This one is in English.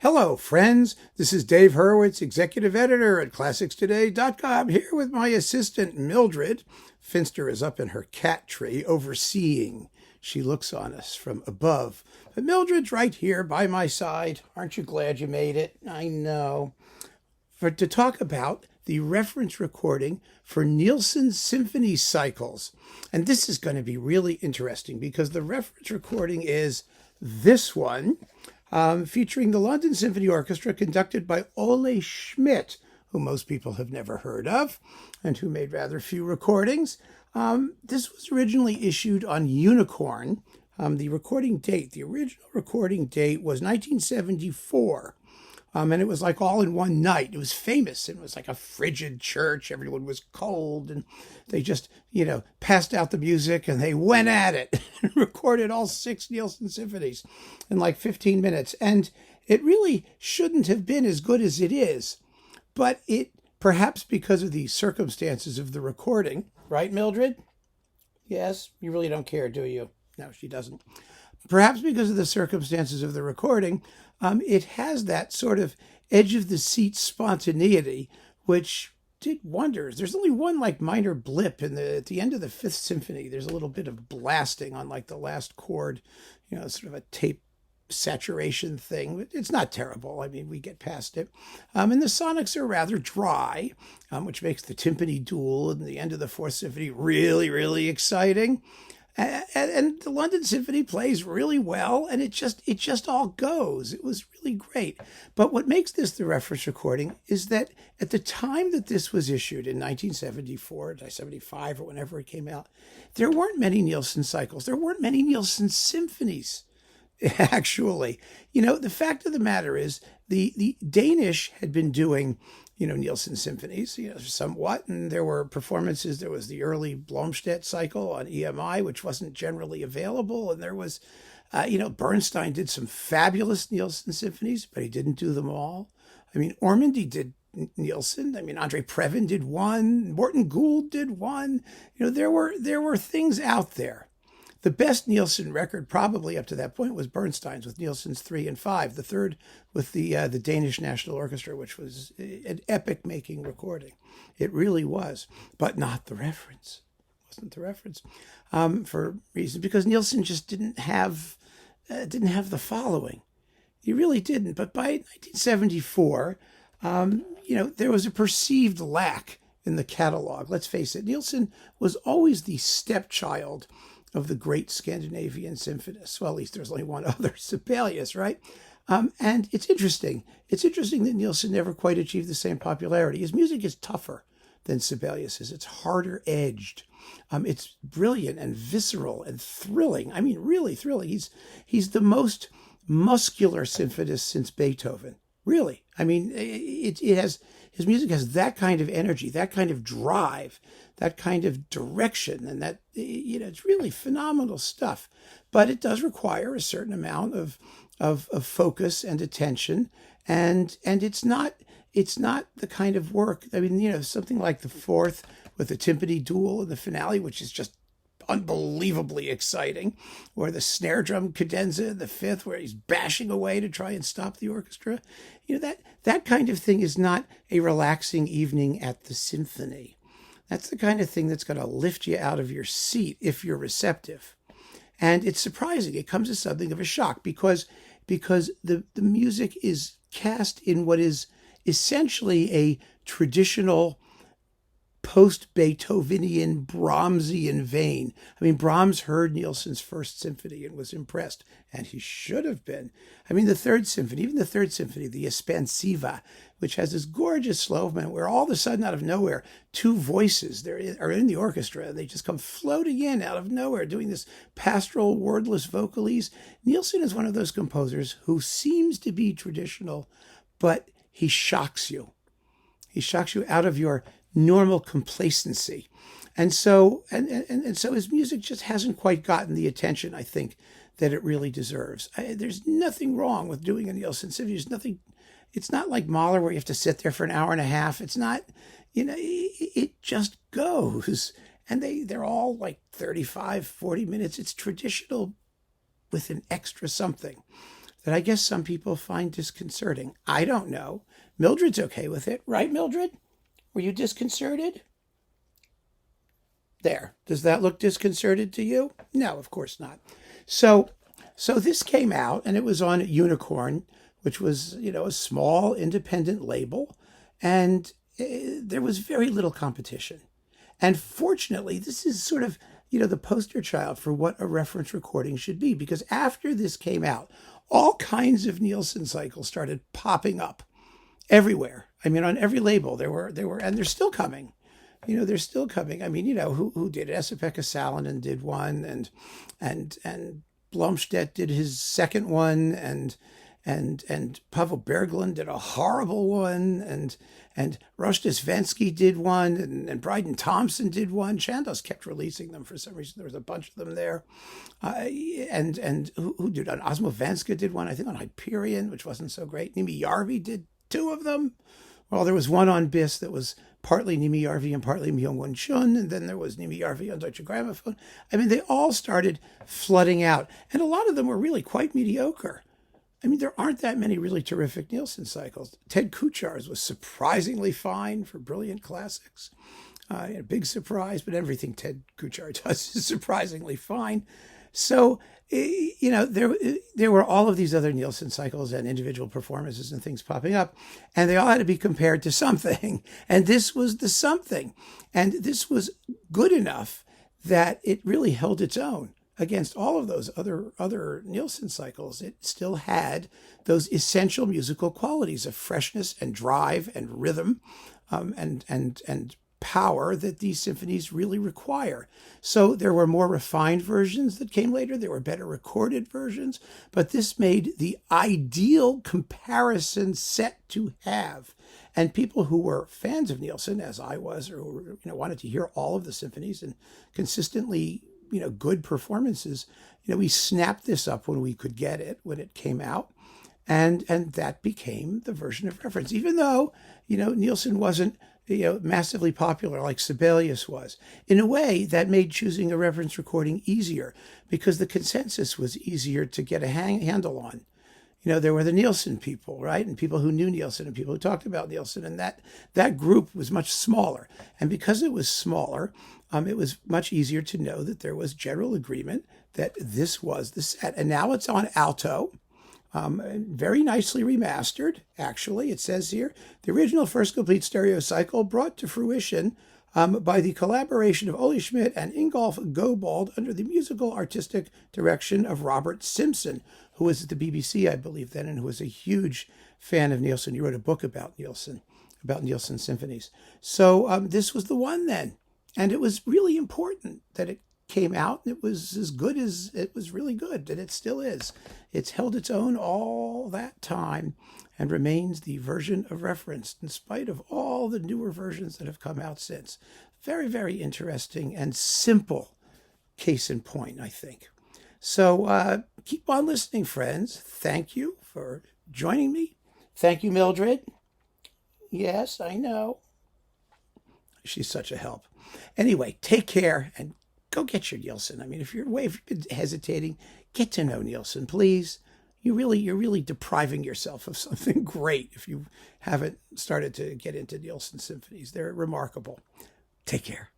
Hello, friends. This is Dave Hurwitz, executive editor at ClassicsToday.com, here with my assistant, Mildred. Finster is up in her cat tree, overseeing. She looks on us from above. But Mildred's right here by my side. Aren't you glad you made it? I know. To talk about the reference recording for Nielsen's Symphony cycles. And this is going to be really interesting because the reference recording is this one. Featuring the London Symphony Orchestra, conducted by Ole Schmidt, who most people have never heard of, and who made rather few recordings. This was originally issued on Unicorn. The original recording date was 1974. And it was like all in one night. It was famous. It was like a frigid church. Everyone was cold. And they just, passed out the music and they went at it and recorded all 6 Nielsen symphonies in like 15 minutes. And it really shouldn't have been as good as it is. But it, perhaps because of the circumstances of the recording, right, Mildred? Yes, you really don't care, do you? No, she doesn't. Perhaps because of the circumstances of the recording, it has that sort of edge-of-the-seat spontaneity, which did wonders. There's only one minor blip at the end of the 5th Symphony. There's a little bit of blasting on the last chord, sort of a tape saturation thing. It's not terrible. I mean, we get past it. And the sonics are rather dry, which makes the timpani duel and the end of the 4th Symphony really, really exciting. And the London Symphony plays really well, and it just all goes. It was really great. But what makes this the reference recording is that at the time that this was issued in 1974, 75, or whenever it came out, there weren't many Nielsen cycles. There weren't many Nielsen symphonies, actually. The fact of the matter is the Danish had been doing Nielsen symphonies, somewhat. And there were performances. There was the early Blomstedt cycle on EMI, which wasn't generally available. And there was, Bernstein did some fabulous Nielsen symphonies, but he didn't do them all. I mean, Ormandy did Nielsen. I mean, Andre Previn did one. Morton Gould did one. There were things out there. The best Nielsen record probably up to that point was Bernstein's with Nielsen's 3 and 5. The third with the Danish National Orchestra, which was an epic-making recording. It really was, but not the reference. It wasn't the reference for reasons because Nielsen just didn't have the following. He really didn't. But by 1974, there was a perceived lack in the catalog. Let's face it, Nielsen was always the stepchild of the great Scandinavian symphonists. Well, at least there's only one other, Sibelius, right? And it's interesting. It's interesting that Nielsen never quite achieved the same popularity. His music is tougher than Sibelius's. It's harder edged. It's brilliant and visceral and thrilling. I mean, really thrilling. He's the most muscular symphonist since Beethoven. Really. I mean, his music has that kind of energy, that kind of drive, that kind of direction, and that, it's really phenomenal stuff. But it does require a certain amount of focus and attention, and it's not the kind of work. I mean, something like the 4th with the timpani duel and the finale, which is just unbelievably exciting, or the snare drum cadenza in the 5th, where he's bashing away to try and stop the orchestra. That kind of thing is not a relaxing evening at the symphony. That's the kind of thing that's going to lift you out of your seat if you're receptive. And it's surprising. It comes as something of a shock because the music is cast in what is essentially a traditional post-Beethovenian Brahmsian vein. I mean, Brahms heard Nielsen's 1st Symphony and was impressed, and he should have been. I mean, the 3rd Symphony, even the 3rd Symphony, the Espansiva, which has this gorgeous slow movement where all of a sudden, out of nowhere, 2 voices are in the orchestra, and they just come floating in out of nowhere, doing this pastoral, wordless vocalese. Nielsen is one of those composers who seems to be traditional, but he shocks you. He shocks you out of your normal complacency. And so his music just hasn't quite gotten the attention, I think, that it really deserves. There's nothing wrong with doing a Nielsen symphony. There's nothing. It's not like Mahler where you have to sit there for an hour and a half. It's not, it just goes. And they're all like 35, 40 minutes. It's traditional with an extra something that I guess some people find disconcerting. I don't know. Mildred's okay with it, right, Mildred? Were you disconcerted? There. Does that look disconcerted to you? No, of course not. So this came out, and it was on Unicorn, which was, a small independent label, and there was very little competition. And fortunately, this is sort of, the poster child for what a reference recording should be, because after this came out, all kinds of Nielsen cycles started popping up everywhere. I mean, on every label there were, and they're still coming. They're still coming. I mean, who did it? Esa-Pekka Salonen did one, and Blomstedt did his second one, and Pavel Berglund did a horrible one, and Rojdestvensky did one, and Bryden Thompson did one. Chandos kept releasing them for some reason. There was a bunch of them there. And who did one? Osmovenska did one, I think, on Hyperion, which wasn't so great. Nimi Järvi did two of them. Well, there was one on BIS that was partly Nimi Järvi and partly Myung-Whun Chun, and then there was Nimi Järvi on Deutsche Grammophon. I mean, they all started flooding out, and a lot of them were really quite mediocre. I mean, there aren't that many really terrific Nielsen cycles. Ted Kuchar's was surprisingly fine for brilliant classics. A big surprise, but everything Ted Kuchar does is surprisingly fine. So, there were all of these other Nielsen cycles and individual performances and things popping up, and they all had to be compared to something. And this was the something. And this was good enough that it really held its own against all of those other Nielsen cycles. It still had those essential musical qualities of freshness and drive and rhythm, and power that these symphonies really require. So there were more refined versions that came later. There were better recorded versions, but this made the ideal comparison set to have. And people who were fans of Nielsen, as I was, or who wanted to hear all of the symphonies and consistently good performances, we snapped this up when we could get it, when it came out. And that became the version of reference, even though, Nielsen wasn't, massively popular like Sibelius was. In a way, that made choosing a reference recording easier because the consensus was easier to get a handle on. There were the Nielsen people, right? And people who knew Nielsen and people who talked about Nielsen. And that group was much smaller. And because it was smaller, it was much easier to know that there was general agreement that this was the set. And now it's on Alto, very nicely remastered, actually. It says here, the original first complete stereo cycle brought to fruition by the collaboration of Ole Schmidt and Ingolf Gobald under the musical artistic direction of Robert Simpson, who was at the BBC, I believe, then, and who was a huge fan of Nielsen. He wrote a book about Nielsen symphonies. So this was the one then. And it was really important that it came out, and it was as good as it was really good, and it still is. It's held its own all that time and remains the version of reference in spite of all the newer versions that have come out since. Very, very interesting and simple case in point, I think. So keep on listening, friends. Thank you for joining me. Thank you, Mildred. Yes, I know. She's such a help. Anyway, take care and go get your Nielsen. I mean, if you've been hesitating, get to know Nielsen, please. You're really depriving yourself of something great if you haven't started to get into Nielsen symphonies. They're remarkable. Take care.